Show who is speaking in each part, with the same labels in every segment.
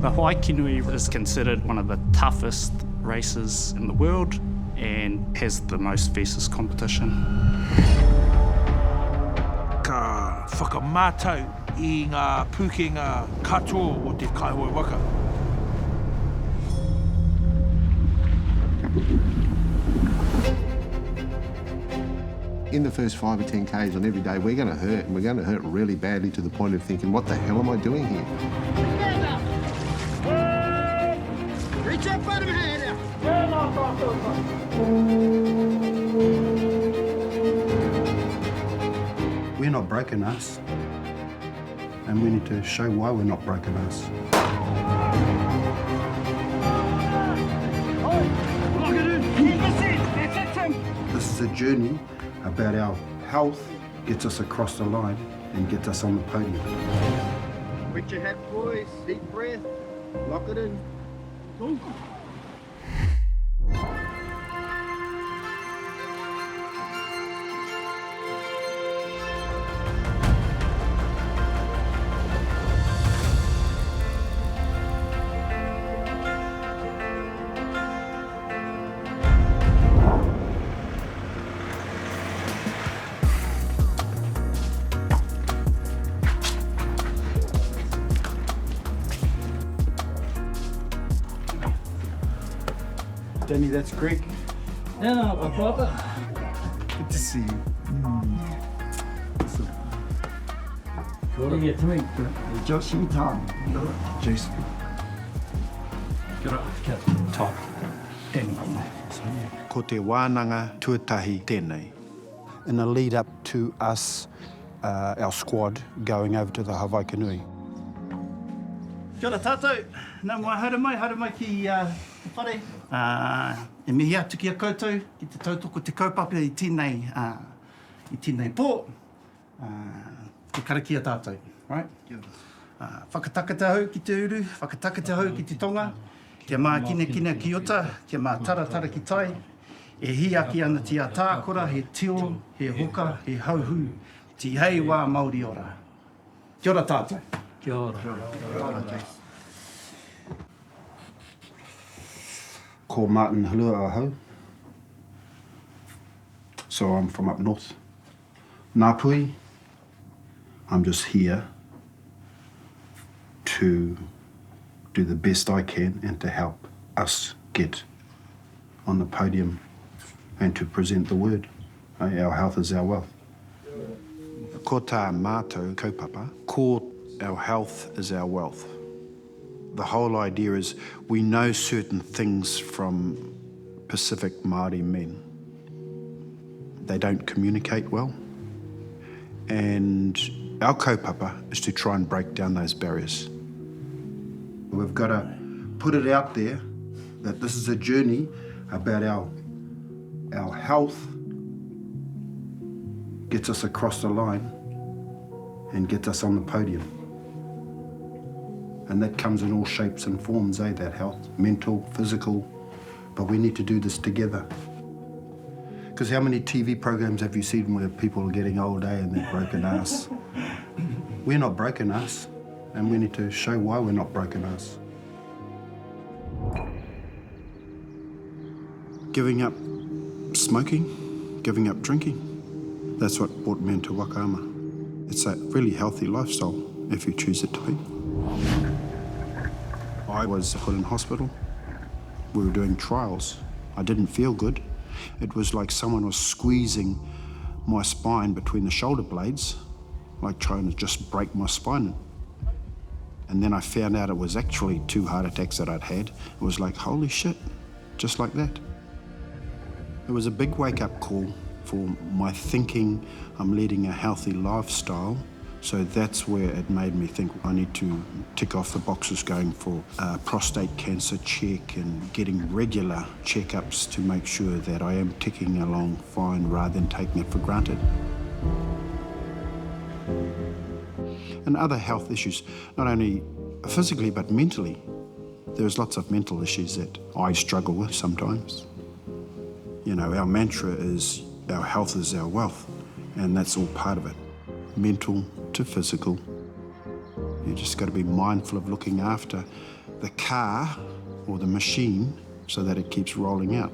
Speaker 1: The Hawaiki Nui is considered one of the toughest races in the world and has the most fiercest competition.
Speaker 2: Ka whakamātau I ngā pukenga katoa o te kaihoi waka.
Speaker 3: In the first 5 or 10 Ks on every day, we're going to hurt, and we're going to hurt really badly to the point of thinking, what the hell am I doing here?
Speaker 4: Reach up, bottom hand.
Speaker 5: We're not broken us, and we need to show why we're not broken us. This is a journey about our health, gets us across the line and gets us on the podium.
Speaker 4: Reach your hat, boys. Deep breath. Lock it in. Go.
Speaker 5: Danny, that's Greg.
Speaker 6: Yeah, my brother.
Speaker 5: Good to see you.
Speaker 6: Good to get to meet you.
Speaker 5: Josh and Tom. Jason.
Speaker 6: Get up, Cat.
Speaker 5: Todd. Danny. Ko te wānanga tuatahi tēnei. In the lead up to us, our squad, going over to the Hawaiki Nui.
Speaker 7: Kia ora tātou, nā mua haere mai ki whare. E mihi atu ki a koutou, ki te tautoko te kaupapa I tēnei pō. Te karakia tātou, right? Whakatakata hau ki te uru, whakatakata hau ki te tonga, kia mā kine ki ota, kia mā taratara ki tai, e hi aki ana te a tākora, he tio, he hoka, he hauhu, ti hei wā Māori ora. Kia ora tātou.
Speaker 6: Kia ora.
Speaker 5: Ko Martin Hulua ahau. So I'm from up north. Ngāpui, I'm just here to do the best I can and to help us get on the podium and to present the word. Our health is our wealth. Ko tā mātou kaupapa, ko our health is our wealth. The whole idea is we know certain things from Pacific Māori men. They don't communicate well. And our kaupapa is to try and break down those barriers. We've got to put it out there that this is a journey about our health, gets us across the line and gets us on the podium. And that comes in all shapes and forms, that health, mental, physical, but we need to do this together. Because how many TV programs have you seen where people are getting old, and they're broken ass? We're not broken ass, and we need to show why we're not broken ass. Giving up smoking, giving up drinking, that's what brought me into Waka. It's a really healthy lifestyle if you choose it to be. I was put in hospital. We were doing trials. I didn't feel good. It was like someone was squeezing my spine between the shoulder blades, like trying to just break my spine. And then I found out it was actually 2 heart attacks that I'd had. It was like, holy shit, just like that. It was a big wake-up call for my thinking. I'm leading a healthy lifestyle. So that's where it made me think I need to tick off the boxes going for a prostate cancer check and getting regular checkups to make sure that I am ticking along fine rather than taking it for granted. And other health issues, not only physically but mentally. There's lots of mental issues that I struggle with sometimes. You know, our mantra is our health is our wealth, and that's all part of it. Mental to physical. You just got to be mindful of looking after the car or the machine so that it keeps rolling out.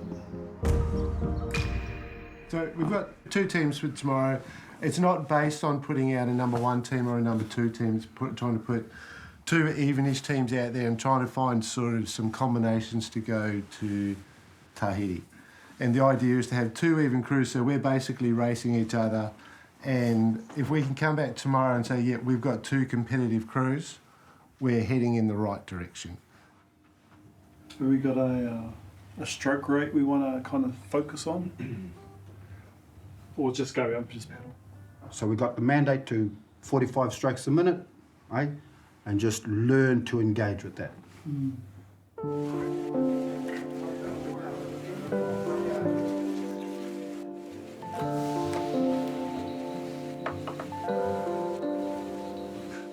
Speaker 3: So we've got 2 teams for tomorrow. It's not based on putting out a number 1 team or a number 2 team. It's trying to put 2 evenish teams out there and trying to find sort of some combinations to go to Tahiti. And the idea is to have 2 even crews, so we're basically racing each other. And if we can come back tomorrow and say, yeah, we've got 2 competitive crews, we're heading in the right direction.
Speaker 8: So we got a stroke rate we want to kind of focus on? Or just go out and just paddle?
Speaker 5: So we got the mandate to 45 strokes a minute, right? And just learn to engage with that.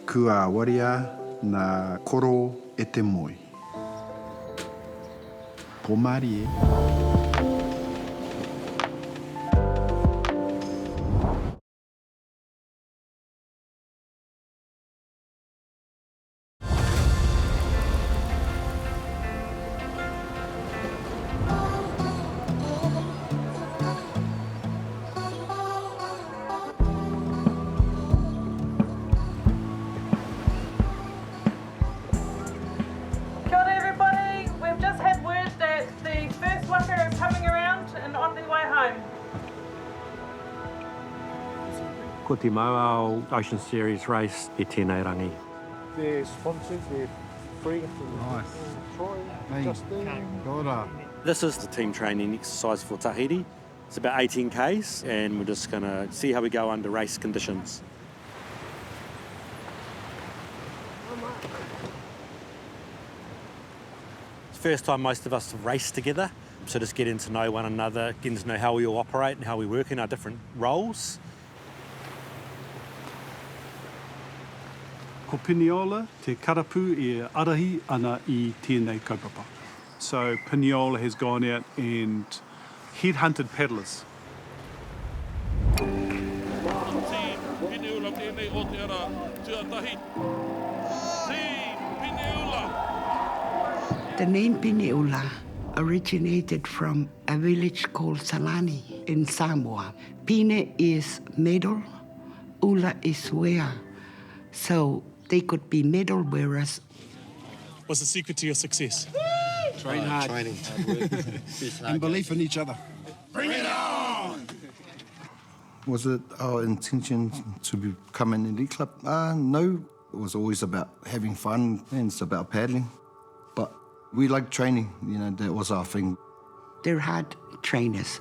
Speaker 5: Kua waria na koro e te moi. Pomari e.
Speaker 9: Kia ora everybody, we've just had word that the first Waka is coming around and on their way home.
Speaker 10: Ko te mau Ocean Series race e tēnei rangi.
Speaker 3: They're sponsored, they're free. Nice. Troy, Justine.
Speaker 10: This is the team training exercise for Tahiti. It's about 18 Ks and we're just going to see how we go under race conditions. First time most of us have raced together, so just getting to know one another, getting to know how we all operate and how we work in our different roles.
Speaker 8: Ko Pineula, te karapu e arahi ana I tēnei kaupapa. So Pineula has gone out and headhunted paddlers.
Speaker 2: Team Pineula tēnei o te ara tuatahi. Team Pineula.
Speaker 11: The name Pineula originated from a village called Salani in Samoa. Pine is medal, ula is wear. So they could be medal wearers.
Speaker 8: What's the secret to your success?
Speaker 5: Train hard. Training. And belief in each other.
Speaker 2: Bring it on!
Speaker 12: Was it our intention to become an elite club? No. It was always about having fun and it's about paddling. But we like training, that was our thing.
Speaker 11: They're hard trainers.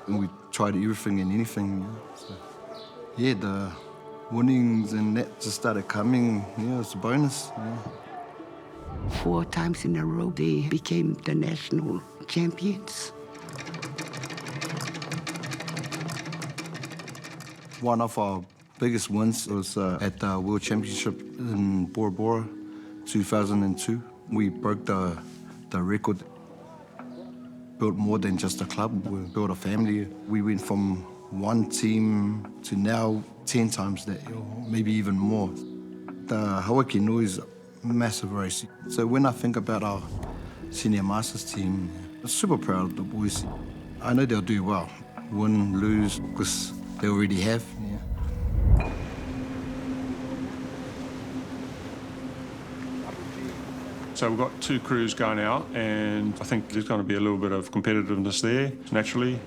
Speaker 12: And we tried everything and anything. So, the winnings and that just started coming. It's a bonus.
Speaker 11: 4 times in a row, they became the national champions.
Speaker 12: One of our biggest wins was at the World Championship in Bora Bora, 2002. We broke the record. Built more than just a club, we built a family. We went from 1 team to now 10 times that, or maybe even more. The Hawaiki Nui is a massive race. So when I think about our senior masters team, I'm super proud of the boys. I know they'll do well, win, lose, because they already have.
Speaker 13: So we've got 2 crews going out, and I think there's going to be a little bit of competitiveness there, naturally.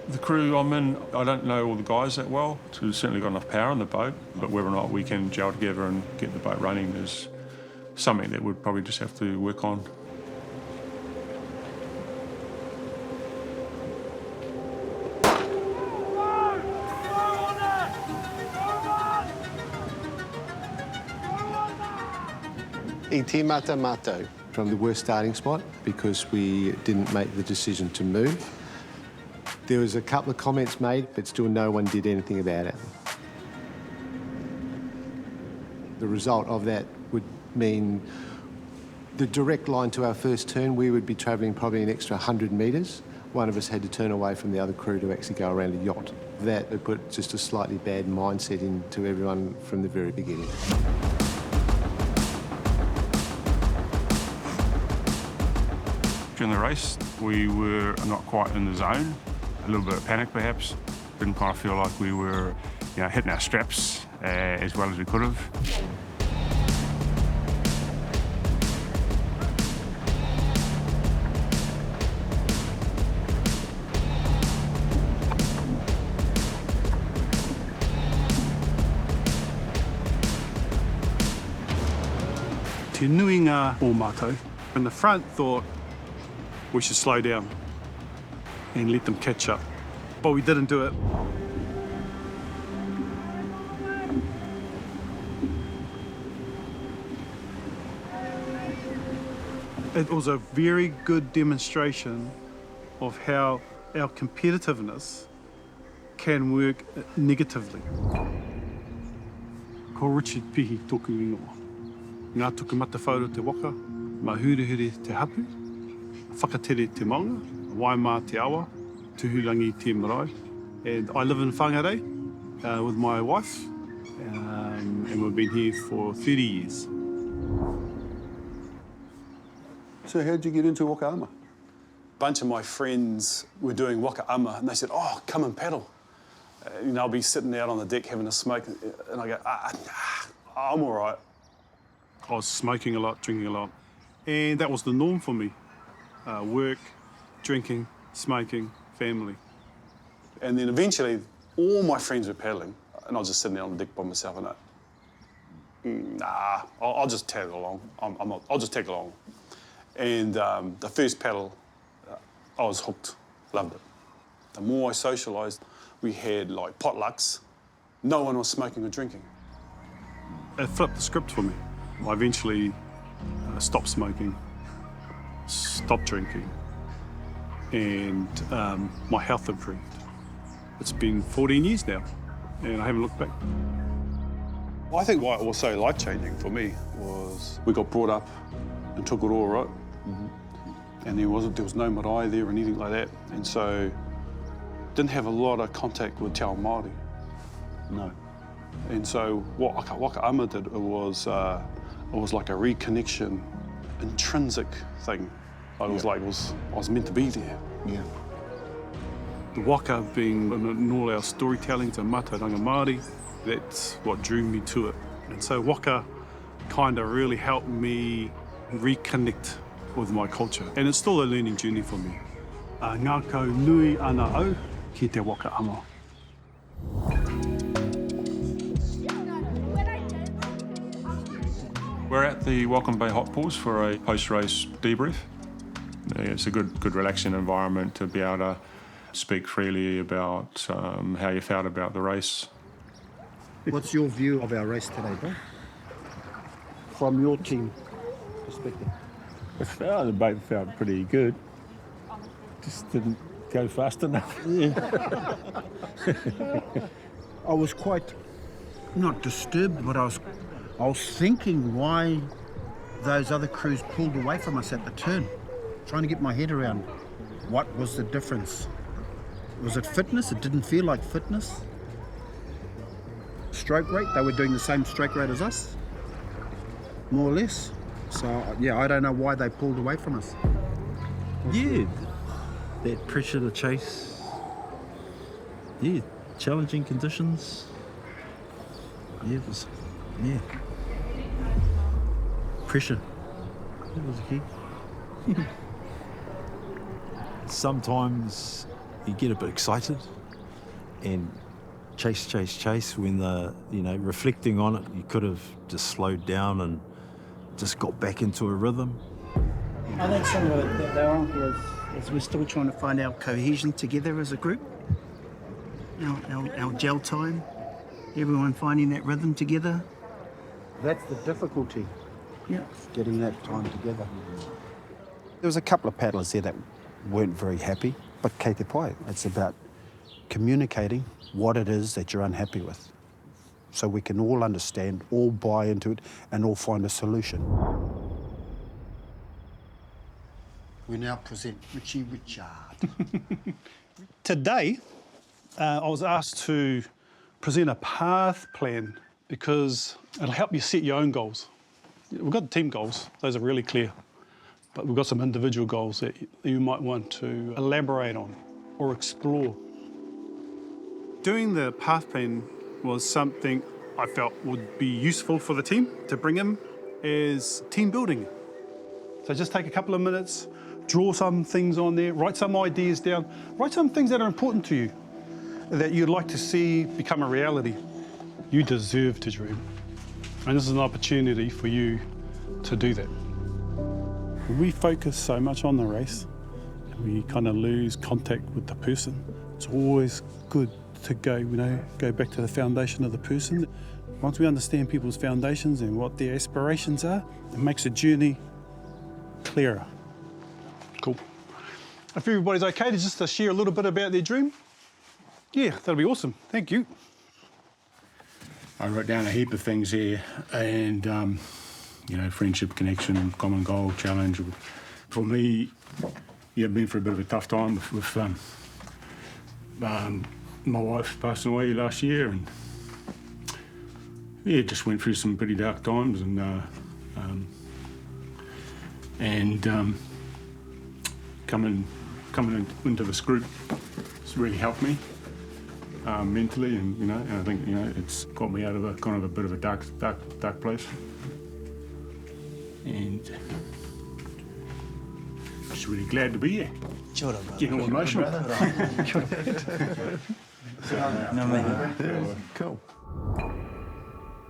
Speaker 13: The crew I'm in, I don't know all the guys that well, so we've certainly got enough power in the boat, but whether or not we can gel together and get the boat running is something that we'd probably just have to work on.
Speaker 3: I te mata mato, from the worst starting spot because we didn't make the decision to move. There was a couple of comments made, but still no one did anything about it. The result of that would mean the direct line to our first turn, we would be travelling probably an extra 100 metres. One of us had to turn away from the other crew to actually go around a yacht. That would put just a slightly bad mindset into everyone from the very beginning.
Speaker 13: during the race. We were not quite in the zone, a little bit of panic perhaps. Didn't quite feel like we were hitting our straps as well as we could have.
Speaker 8: Te nui ngā o mātou. In the front thought we should slow down and let them catch up. But we didn't do it. It was a very good demonstration of how our competitiveness can work negatively. Ko Richard Pihi toku ingoa. Ngā tuku matawhāura te Waka, ma hurehure te hapu, whakatere te maunga, waimā te awa, tuhurangi te marae. And I live in Whangarei with my wife, and we've been here for 30 years.
Speaker 14: So how did you get into Waka ama? A bunch of my friends were doing Waka ama, and they said, oh, come and paddle. I'll be sitting out on the deck having a smoke, and I go, I'm all right.
Speaker 8: I was smoking a lot, drinking a lot, and that was the norm for me. Work, drinking, smoking, family.
Speaker 14: And then eventually, all my friends were paddling, and I was just sitting there on the deck by myself, and I'll just tag along. I'll just tag along. And the first paddle, I was hooked, loved it. The more I socialised, we had like potlucks. No one was smoking or drinking.
Speaker 8: It flipped the script for me. I eventually stopped smoking, stopped drinking, and my health improved. It's been 14 years now, and I haven't looked back.
Speaker 14: I think why it was so life-changing for me was we got brought up and took it all right. And there was no marae there or anything like that, and so didn't have a lot of contact with Te Ao Māori. No. And so what Waka ama did, it was like a reconnection, intrinsic thing. I was meant to be there.
Speaker 5: Yeah.
Speaker 8: The Waka being in all our storytelling to mātauranga Māori, that's what drew me to it. And so Waka kind of really helped me reconnect with my culture. And it's still a learning journey for me. Ngā kau nui ana au ki te Waka ama.
Speaker 13: We're at the Welcome Bay Hot Pools for a post-race debrief. It's a good relaxing environment to be able to speak freely about how you felt about the race.
Speaker 5: What's your view of our race today, bro? From your team perspective.
Speaker 15: The boat felt pretty good. Just didn't go fast enough.
Speaker 5: I was quite, not disturbed, but I was thinking why those other crews pulled away from us at the turn. Trying to get my head around what was the difference. Was it fitness? It didn't feel like fitness. Stroke rate, they were doing the same stroke rate as us, more or less. So, yeah, I don't know why they pulled away from us.
Speaker 15: Yeah, that pressure to chase. Yeah, challenging conditions. Yeah, it was, pressure. That was the key. Sometimes you get a bit excited and chase when reflecting on it, you could have just slowed down and just got back into a rhythm.
Speaker 16: I think some of it they're on is we're still trying to find our cohesion together as a group. Our gel time, everyone finding that rhythm together.
Speaker 5: That's the difficulty.
Speaker 16: Yeah.
Speaker 5: Getting that time together. There was a couple of paddlers there that weren't very happy, but kei te pai, it's about communicating what it is that you're unhappy with, so we can all understand, all buy into it, and all find a solution. We now present Richie Richard.
Speaker 8: Today, I was asked to present a path plan because it'll help you set your own goals. We've got the team goals, those are really clear.
Speaker 14: But we've got some individual goals that you might want to elaborate on or explore. Doing the path plan was something I felt would be useful for the team to bring in as team building. So just take a couple of minutes, draw some things on there, write some ideas down, write some things that are important to you, that you'd like to see become a reality. You deserve to dream. And this is an opportunity for you to do that. We focus so much on the race, we kind of lose contact with the person. It's always good to go back to the foundation of the person. Once we understand people's foundations and what their aspirations are, it makes the journey clearer. Cool. If everybody's okay to share a little bit about their dream, yeah, that'll be awesome. Thank you.
Speaker 17: I wrote down a heap of things here, and friendship, connection, common goal, challenge. For me, I've been through a bit of a tough time with my wife passed away last year, and just went through some pretty dark times, and coming into this group has really helped me mentally, and I think it's got me out of a bit of a dark place, and just really glad to be here. Getting all emotional.
Speaker 3: Cool.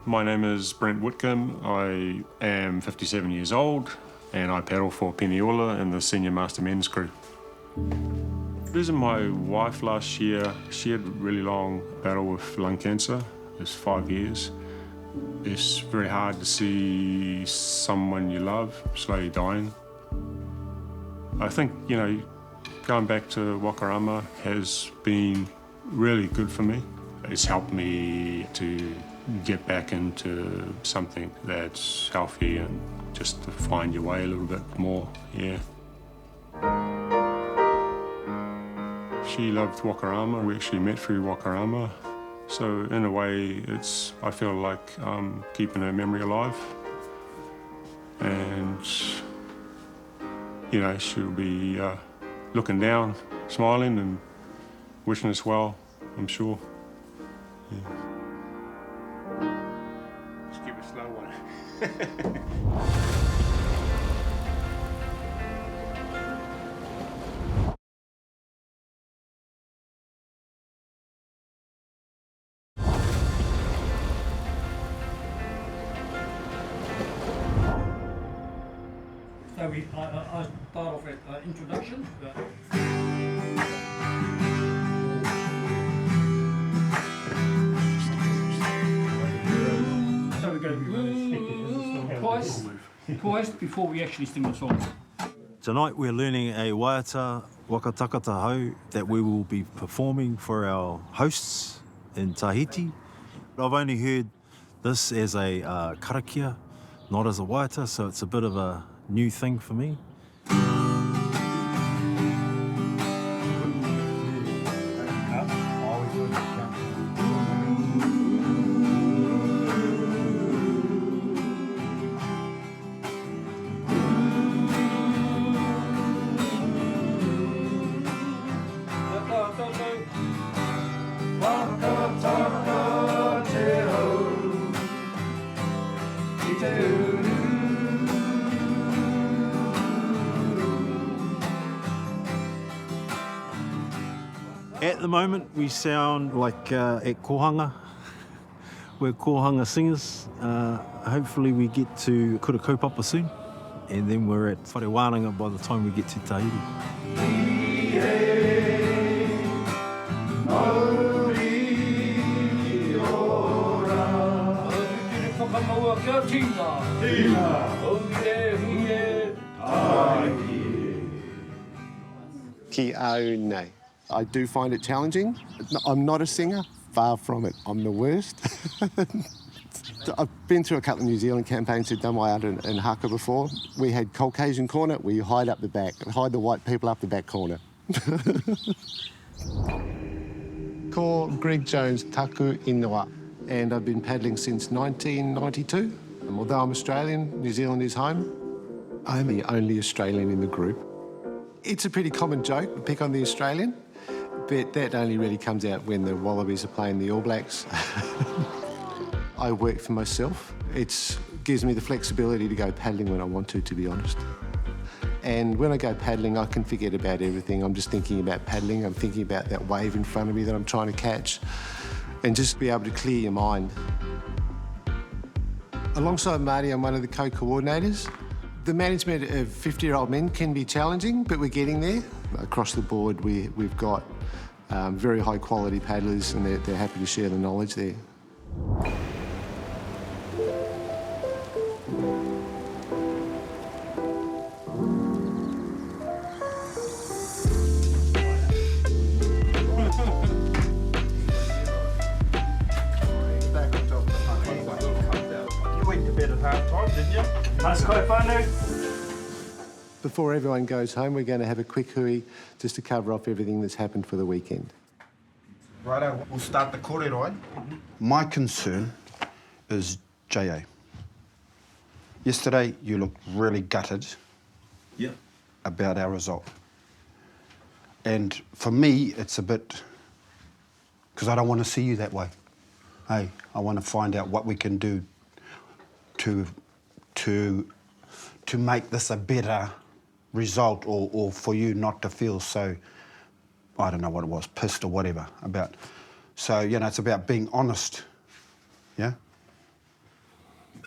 Speaker 13: My name is Brent Whitcomb. I am 57 years old, and I paddle for Pineula in the senior master men's crew. Losing my wife last year, she had a really long battle with lung cancer. It's 5 years. It's very hard to see someone you love slowly dying. I think, going back to Wakarama has been really good for me. It's helped me to get back into something that's healthy and just to find your way a little bit more, yeah. She loved Wakarama. We actually met through Wakarama. So in a way, I feel like I'm keeping her memory alive. And, she'll be looking down, smiling and wishing us well, I'm sure. Yeah. Let's give it a slow one.
Speaker 6: So I start off at introduction. So we go twice before we actually sing the song.
Speaker 15: Tonight we're learning a waiata waka takata hau that we will be performing for our hosts in Tahiti. I've only heard this as a karakia, not as a waiata, so it's a bit of a new thing for me. At the moment, we sound like at kohanga. We're kohanga singers. Hopefully we get to kura kaupapa soon, and then we're at whare wānanga by the time we get to Tahiti.
Speaker 3: Ki au nei. I do find it challenging. I'm not a singer, far from it. I'm the worst. I've been through a couple of New Zealand campaigns who've done my out in Haka before. We had Caucasian corner, we hide up the back, hide the white people up the back corner. Ko Greg Jones, taku ingoa, and I've been paddling since 1992. Although I'm Australian, New Zealand is home. I'm the only Australian in the group. It's a pretty common joke to pick on the Australian, but that only really comes out when the Wallabies are playing the All Blacks. I work for myself. It gives me the flexibility to go paddling when I want to be honest. And when I go paddling, I can forget about everything. I'm just thinking about paddling. I'm thinking about that wave in front of me that I'm trying to catch and just be able to clear your mind. Alongside Marty, I'm one of the co-coordinators. The management of 50-year-old men can be challenging, but we're getting there. Across the board, we've got very high-quality paddlers, and they're happy to share the knowledge there. Before everyone goes home, we're going to have a quick hui just to cover off everything that's happened for the weekend.
Speaker 5: Righto, we'll start the kōrero. My concern is J.A. Yesterday, you looked really gutted about our result. And for me, it's a bit... because I don't want to see you that way. Hey, I want to find out what we can do to make this a better result, or for you not to feel so, I don't know what it was, pissed or whatever about. So, you know, it's about being honest, yeah?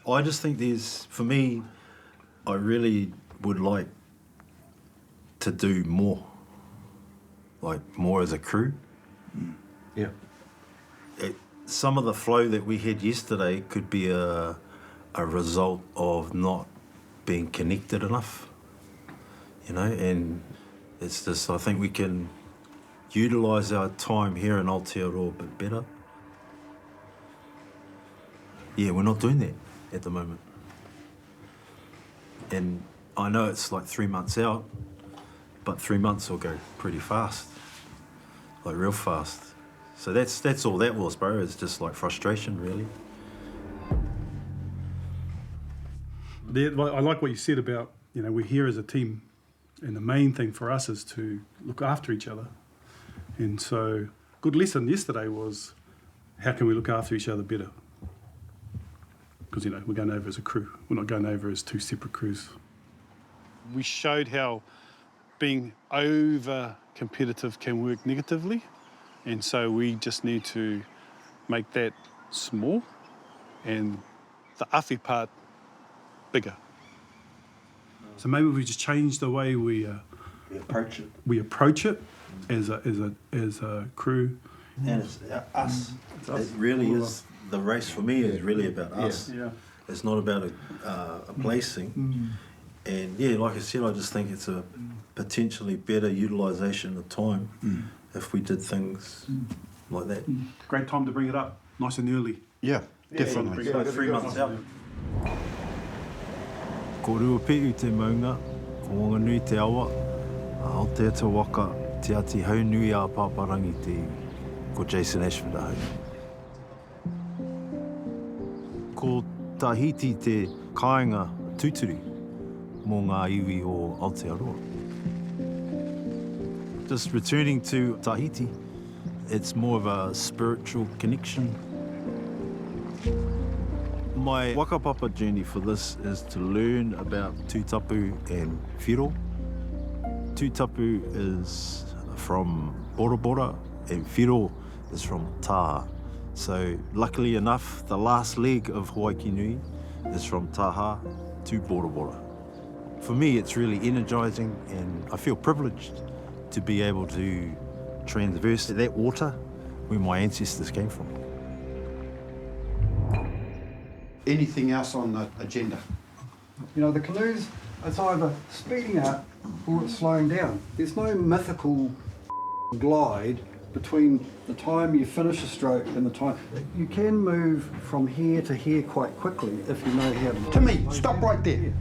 Speaker 15: I just think for me, I really would like to do more, like more as a crew.
Speaker 5: Yeah.
Speaker 15: Some of the flow that we had yesterday could be a result of not being connected enough, you know, and it's just, I think we can utilise our time here in Aotearoa a bit better. Yeah, we're not doing that at the moment. And I know it's like 3 months out, but 3 months will go pretty fast, like real fast. So that's all that was, bro. It's just like frustration, really.
Speaker 8: I like what you said about, you know, we're here as a team, and the main thing for us is to look after each other. And so, good lesson yesterday was, how can we look after each other better? Because, you know, we're going over as a crew. We're not going over as two separate crews. We showed how being over-competitive can work negatively, and so we just need to make that small and the awhi part bigger. So maybe we just change the way we approach it. We approach it as a crew.
Speaker 15: And it's us. It really is. The race for me is really about us.
Speaker 8: Yeah.
Speaker 15: It's not about a placing. And yeah, like I said, I just think it's a potentially better utilisation of time if we did things like that.
Speaker 8: Great time to bring it up, nice and early.
Speaker 5: Yeah, definitely.
Speaker 15: So 3 months out.
Speaker 18: Ko rua pe te maunga, ko wanga nui te awa, ao te ata waka, te ati hau nui a pāparangi te ko Jason Ashford ahau. Ko Tahiti te kāinga tūturu mō ngā iwi o Aotearoa. Just returning to Tahiti, it's more of a spiritual connection. My wakapapa journey for this is to learn about tūtapu and whiro. Tūtapu is from Bora Bora and whiro is from Taha. So luckily enough, the last leg of Hawaiki Nui is from Taha to Bora Bora. For me, it's really energising, and I feel privileged to be able to transverse that water where my ancestors came from.
Speaker 5: Anything else on the agenda?
Speaker 19: You know, the canoes, it's either speeding up or it's slowing down. There's no mythical glide between the time you finish a stroke and the time. You can move from here to here quite quickly if you know how to.
Speaker 5: To me, stop right there.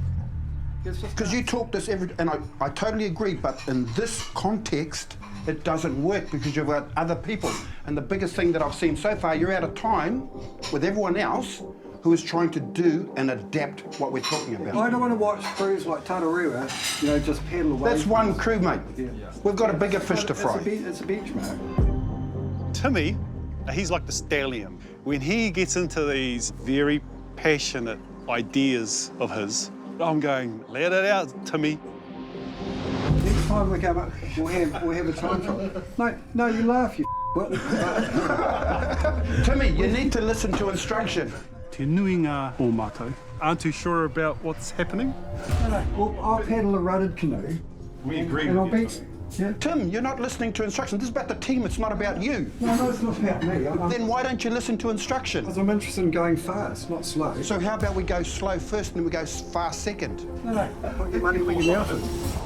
Speaker 5: Because you talk this and I totally agree, but in this context, it doesn't work because you've got other people. And the biggest thing that I've seen so far, you're out of time with everyone else who is trying to do and adapt what we're talking about.
Speaker 19: I don't want to watch crews like Tauranga, you know, just pedal away.
Speaker 5: That's one crew, mate.
Speaker 19: Yeah.
Speaker 5: We've got a bigger fish to fry.
Speaker 19: It's a benchmark.
Speaker 14: Timmy, he's like the stallion. When he gets into these very passionate ideas of his, I'm going, let it out, Timmy.
Speaker 19: Next time we come up, we'll have a time trial. No, you laugh, you
Speaker 5: Timmy, you need to listen to instruction.
Speaker 8: Te nuinga o mātou. Aren't too sure about what's happening?
Speaker 19: No, well, I'll paddle a ruddered canoe.
Speaker 8: We agree
Speaker 19: and I'll
Speaker 8: with you.
Speaker 19: Yeah.
Speaker 5: Tim, you're not listening to instruction. This is about the team, it's not about you.
Speaker 19: No, it's not about me.
Speaker 5: Then why don't you listen to instruction?
Speaker 19: Because I'm interested in going fast, not slow.
Speaker 5: So how about we go slow first and then we go fast second?
Speaker 19: No, put your money where your mouth is.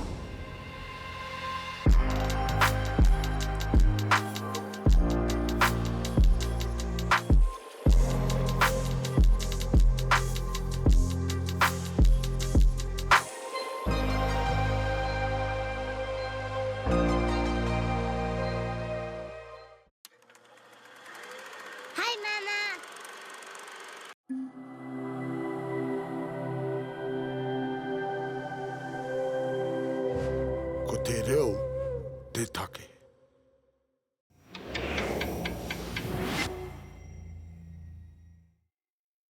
Speaker 20: Ko te reo, te take.